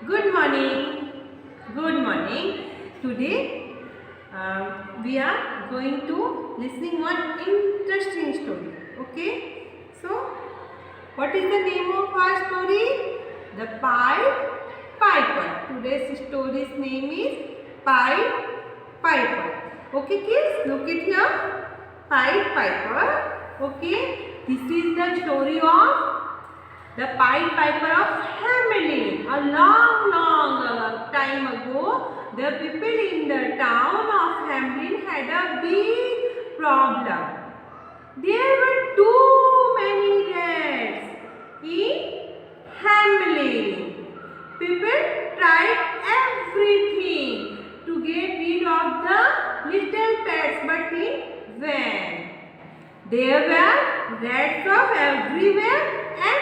Good morning. Good morning. Today we are going to listening one interesting story. Okay. So, what is the name of our story? The Pied Piper. Today's story's name is Pied Piper. Okay, kids, look it here. Pied Piper. Okay. This is the story of the Pied Piper of Hamelin. A long time ago, the people in the town of Hamelin had a big problem. There were too many rats in Hamelin. People tried everything to get rid of the little pets, but in vain. There were rats of everywhere and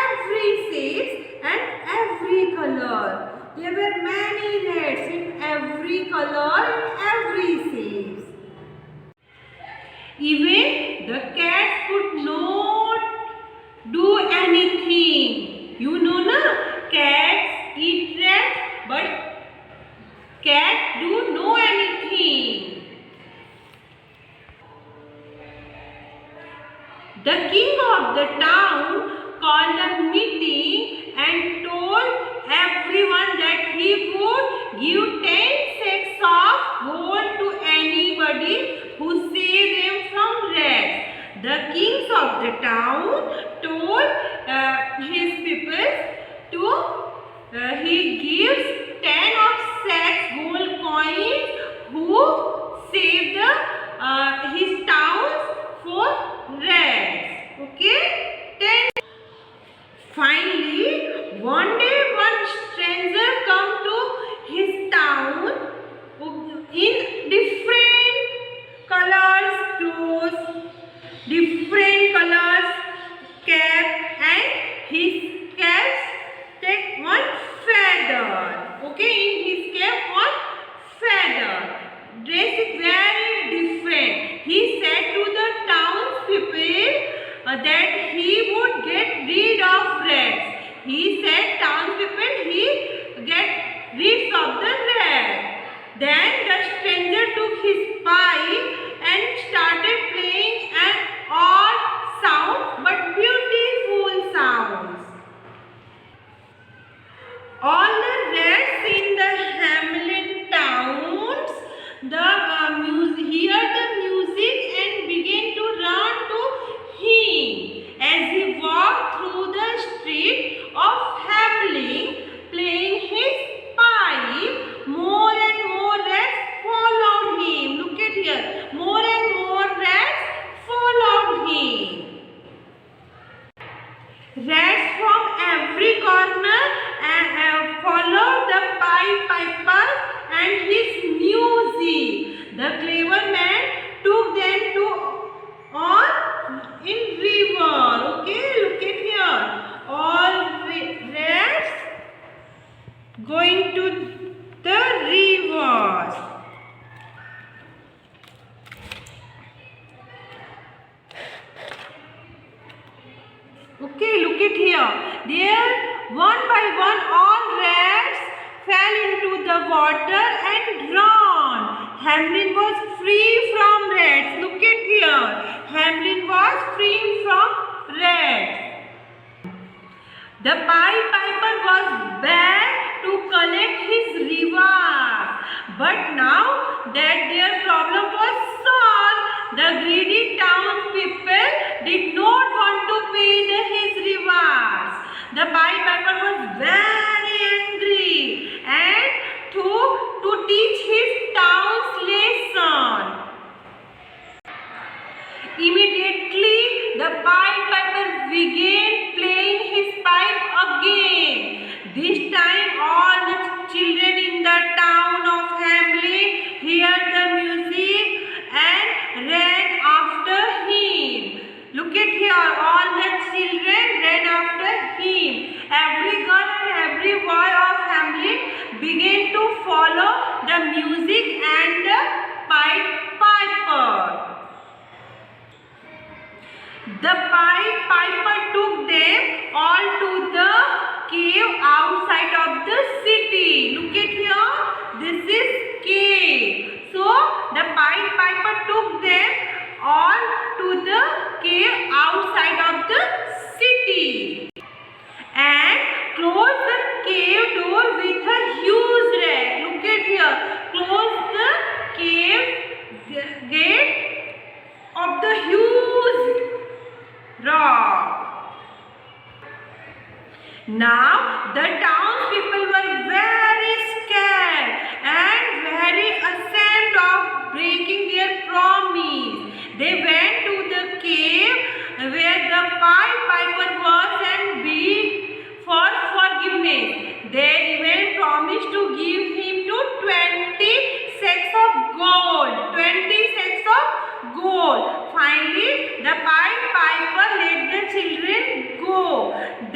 every shape and every color. There were many rats in every color and every shape. Even the cats could not do anything. You know na, cats eat rats, but cats do know anything. The king of the town called a meeting and told everyone that he would give 10 sacks of gold to anybody who saved them from rats. The kings of the town told his people to he gives 10 of sacks gold coins who saved his towns for rats. Okay? 10. Finally, one day one stranger come to his town in different colors clothes, different colors cap, and his cap take one feather. Okay, in his cap one feather. Dress is very different. He said to the townspeople that he would get rid of rats. He said townspeople he get rid of the rats. Then the stranger took his pipe and started playing an odd sound but beautiful sounds. All the rats in the Hamelin towns heard the music and began to run to him as he walked through the street of Hamelin playing his pipe. More and more rats followed him. Look at here. More and more rats followed him. Rats from every corner followed the Pied Piper and his music. The clever man took them to in river. Okay, look at here. All rats going to the rivers. Okay, look at here. There, one by one, all rats fell into the water and drowned. Hamelin was free from rats. Look at here. Hamelin was free from rats. The Pied Piper was back to collect his rewards. But now that their problem was solved, the greedy townspeople did not want to pay his rewards. The Pied Piper was very angry and to teach his town's lesson. Immediately, the Pied Piper began playing his pipe again. This time, all the children in the town of Hamelin heard the music and ran after him. Look at here, all the children ran after him. Every girl and every boy of Hamelin began to follow the music and the Pied Piper. The Pied Piper took them all to the cave outside of the with a huge rat. Look at here. Close the cave gate of the huge rock. Now the townspeople were very scared and very ashamed of breaking their promise. They went to the cave where the Pied Piper was and begged for forgiveness. They even promised to give him 20 sacks of gold. 20 sacks of gold. Finally, the Pied Piper let the children go.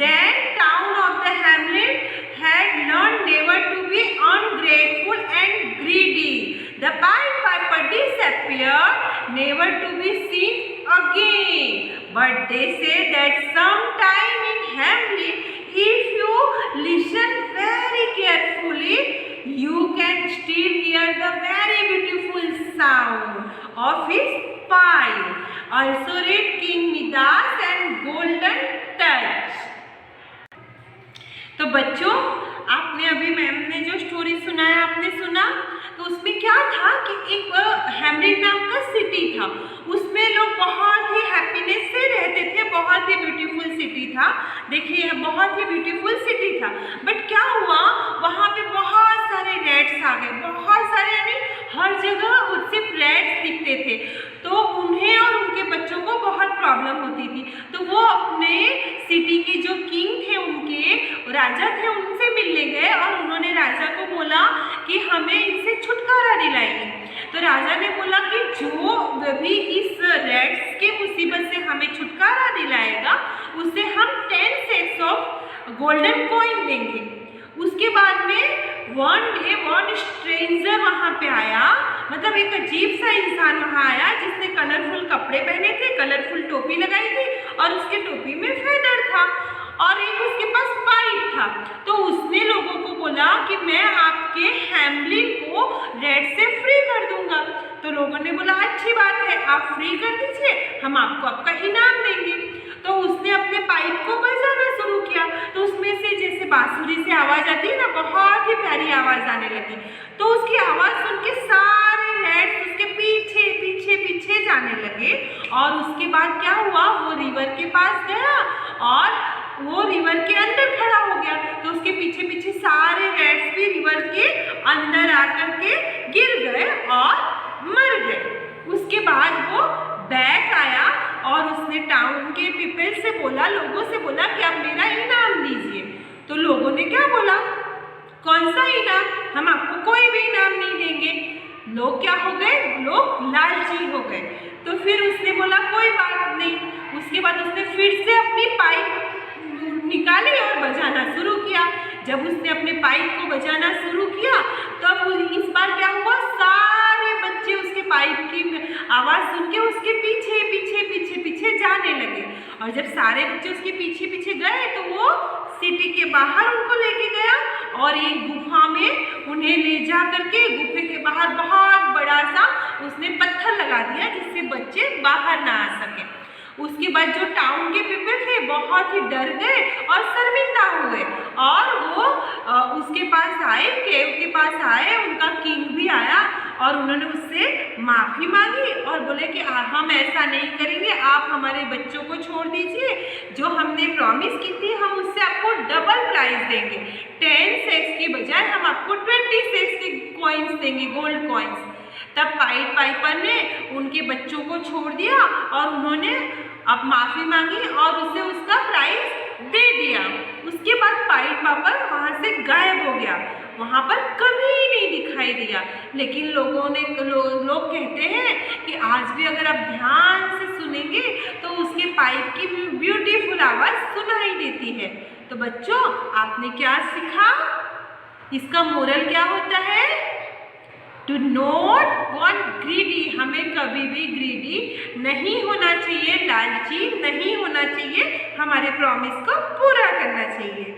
Then town of the hamlet had learned never to be ungrateful and greedy. The Pied Piper disappeared, never to be seen again. But they say that sometime in Hamlet, if you listen very carefully, you can still hear the very beautiful sound of his pipe. Also read King Midas and Golden Touch. तो बच्चों, आपने अभी ma'am ने जो story सुनाया आपने सुना, तो उसमें क्या था कि एक हैमलेट नाम का सिटी था, उसमें लोग बहुत ही हैप्पीनेस से रहते थे, बहुत ही ब्यूटीफुल सिटी था। देखिए बहुत ही ब्यूटीफुल सिटी था, बट क्या हुआ वहाँ पे बहुत सारे रैट्स आ गए, बहुत सारे, यानी हर जगह सिर्फ रैट्स दिखते थे। तो उन्हें और उनके बच्चों को बहुत प्रॉब्लम होती थी। तो वो अपने सिटी के जो किंग थे, उनके राजा थे, उनसे मिलने गए और उन्होंने राजा को बोला कि हमें इनसे छुटकारा दिलाइए। तो राजा ने बोला कि जो भी इस रैट्स के मुसीबत से हमें छुटकारा दिलाएगा उसे हम 10 सेट्स ऑफ गोल्डन कॉइन देंगे। उसके बाद में वन डे वन स्ट्रेंजर वहाँ पे आया, मतलब एक अजीब सा इंसान वहाँ आया जिसने कलरफुल कपड़े पहने थे, कलरफुल टोपी लगाई थी और उसके टोपी में फेदर था और एक उसके पास पाइप था। तो उसने लोगों को बोला कि मैं आपके हैमलिन को रेड से फ्री कर दूंगा। तो लोगों ने बोला अच्छी बात है, आप फ्री कर दीजिए, हम आपको आपका इनाम देंगे। तो उसने अपने पाइप को बजाना शुरू किया, तो उसमें से जैसे बांसुरी से आवाज़ आती है ना, बहुत ही प्यारी आवाज़ आने लगी। तो उसकी आवाज़ सुन के सारे रेड्स उसके पीछे पीछे पीछे जाने लगे। और उसके बाद क्या हुआ, वो रिवर के पास गया और वो रिवर के अंदर खड़ा हो गया। तो उसके पीछे पीछे सारे रेड्स भी रिवर के अंदर आकर के गिर गए और मर गए। उसके बाद वो बैक आया और उसने टाउन के पीपल से बोला, लोगों से बोला कि आप मेरा इनाम दीजिए। तो लोगों ने क्या बोला, कौन सा इनाम, हम आपको कोई भी इनाम नहीं देंगे। लोग क्या हो गए, लोग लालची हो गए। तो फिर उसने बोला कोई बात नहीं। उसके बाद उसने फिर से अपनी पाइप निकाली और बजाना शुरू किया। जब उसने अपने पाइप को बजाना शुरू किया तब इस बार क्या हुआ, सारे बच्चे उसके पाइप की आवाज़ सुन के उसके पीछे पीछे पीछे पीछे जाने लगे। और जब सारे बच्चे उसके पीछे पीछे गए तो वो सिटी के बाहर उनको लेके गया और एक गुफा में उन्हें ले जा करके गुफे के बाहर बहुत बड़ा सा उसने पत्थर लगा दिया जिससे बच्चे बाहर ना आ सके। उसके बाद जो टाउन के पीपल थे बहुत ही डर गए और शर्मिंदा हो गए और वो उसके पास आए, केव के पास आए, उनका किंग भी आया और उन्होंने उससे माफ़ी मांगी और बोले कि हम ऐसा नहीं करेंगे, आप हमारे बच्चों को छोड़ दीजिए, जो हमने प्रॉमिस की थी हम उससे आपको डबल प्राइस देंगे, 10 सेक्स की बजाय हम आपको 20 सेक्स के कॉइन्स देंगे, गोल्ड कॉइन्स। तब पाइड पाइपर ने उनके बच्चों को छोड़ दिया और उन्होंने अब माफ़ी मांगी और उसे उसका प्राइस दे दिया। उसके बाद पाइड पाइपर वहाँ से गायब हो गया, वहाँ पर कभी नहीं दिखाई दिया। लेकिन लोग कहते हैं कि आज भी अगर आप ध्यान से सुनेंगे तो उसके पाइप की ब्यूटीफुल आवाज़ सुनाई देती है। तो बच्चों, आपने क्या सीखा, इसका मोरल क्या होता है, टू नॉट वॉन्ट ग्रीडी, हमें कभी भी ग्रीडी नहीं होना चाहिए, लालची नहीं होना चाहिए, हमारे प्रॉमिस को पूरा करना चाहिए।